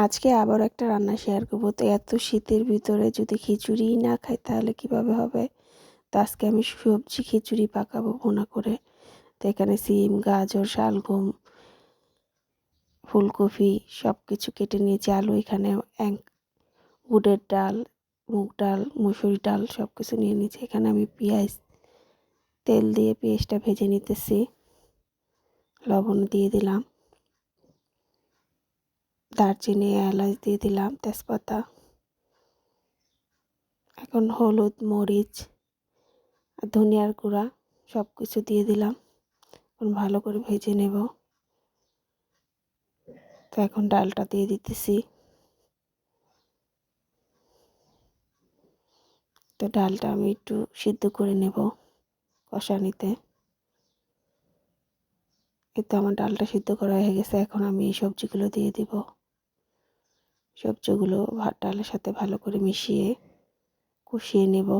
আজকে আবার একটা রান্না শেয়ার করব। তো এত শীতের ভিতরে যদি খিচুড়ি না খাই তাহলে কিভাবে হবে। তো আজকে আমি সবজি খিচুড়ি পাকাবো ভুনা করে। তো এখানে সিম, গাজর, শালগম, ফুলকপি সব কিছু কেটে নিয়েছি। আলু, এখানে উড়ের ডাল, মুগ ডাল, মুসুরি ডাল সব কিছু নিয়ে নিয়েছি। এখানে আমি পেঁয়াজ, তেল দিয়ে পেঁয়াজটা ভেজে নিতেছি। লবণ দিয়ে দিলাম, দারচিনি, এলাচ দিয়ে দিলাম, তেজপাতা। এখন হলুদ, মরিচ আর ধনিয়ার গুঁড়া সব কিছু দিয়ে দিলাম। এখন ভালো করে ভেজে নেব। তো এখন ডালটা দিয়ে দিতেছি। তো ডালটা আমি একটু সিদ্ধ করে নেব কষানিতে। এই তো আমার ডালটা সিদ্ধ করা হয়ে গেছে। এখন আমি এই সবজিগুলো দিয়ে দিব। সবজিগুলো ডালের সাথে ভালো করে মিশিয়ে কষিয়ে নেব।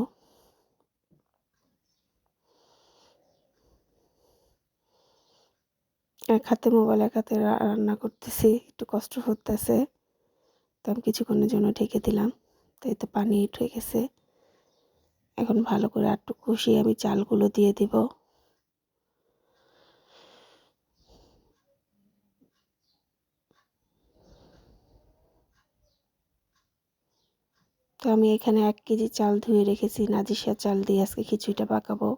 এক হাতে মোবাইল, এক হাতে রান্না করতেছি, একটু কষ্ট হতেছে। তো আমি কিছুক্ষণের জন্য ঢেকে দিলাম। তো এই তো পানি উঠে গেছে। এখন ভালো করে একটু কষিয়ে আমি চালগুলো দিয়ে দিব। তো আমি এখানে 1 কেজি চাল ধুয়ে রেখেছি। নাজিরশাহ চাল দিয়ে আজকে খিচুড়িটা পাকাবো।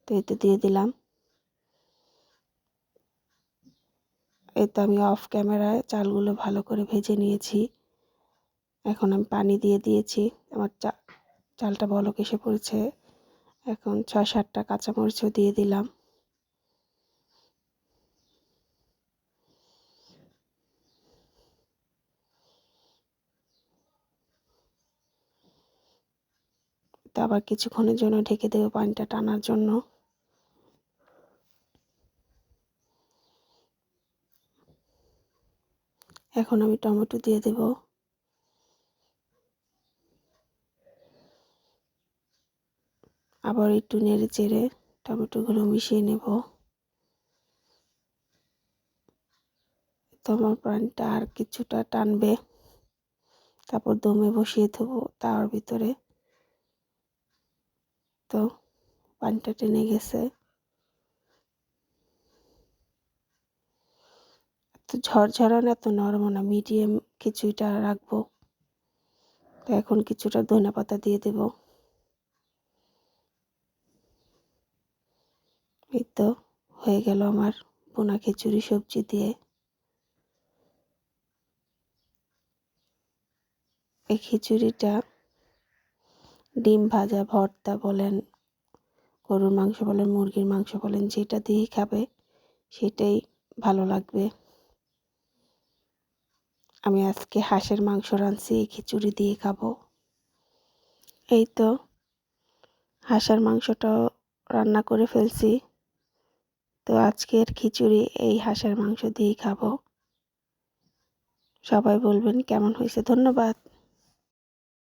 তো এতে দিয়ে দিলাম। এই তো আমি অফ ক্যামেরায় চালগুলো ভালো করে ভেজে নিয়েছি। এখন আমি পানি দিয়ে দিয়েছি। আমার চালটা বলক এসে পড়েছে। এখন 6-7টা কাঁচামরিচও দিয়ে দিলাম। তো আবার কিছুক্ষণের জন্য ঢেকে দেবো পানিটা টানার জন্য। এখন আমি টমেটো দিয়ে দেব। আবার একটু নেড়ে চেড়ে টমেটোগুলো মিশিয়ে নেব। তো আমার পানিটা আর কিছুটা টানবে। তারপর দমে বসিয়ে দেবো তার ভিতরে। তো পানিটা টেনে গেছে। তো ঝরঝরা না, তো নরম না, মিডিয়াম খিচুড়িটা রাখবো। তো এখন কিছুটা ধনেপাতা দিয়ে দেব। এই তো হয়ে গেল আমার ভুনা খিচুড়ি সবজি দিয়ে। এই খিচুড়িটা ডিম ভাজা, ভর্তা বলেন, গরুর মাংস বলেন, মুরগির মাংস বলেন, যেটা দিয়েই খাবে সেটাই ভালো লাগবে। আমি আজকে হাঁসের মাংস রাঁধছি, এই খিচুড়ি দিয়ে খাবো। এই তো হাঁসের মাংসটাও রান্না করে ফেলছি। তো আজকের খিচুড়ি এই হাঁসের মাংস দিয়েই খাবো। সবাই বলবেন কেমন হয়েছে। ধন্যবাদ।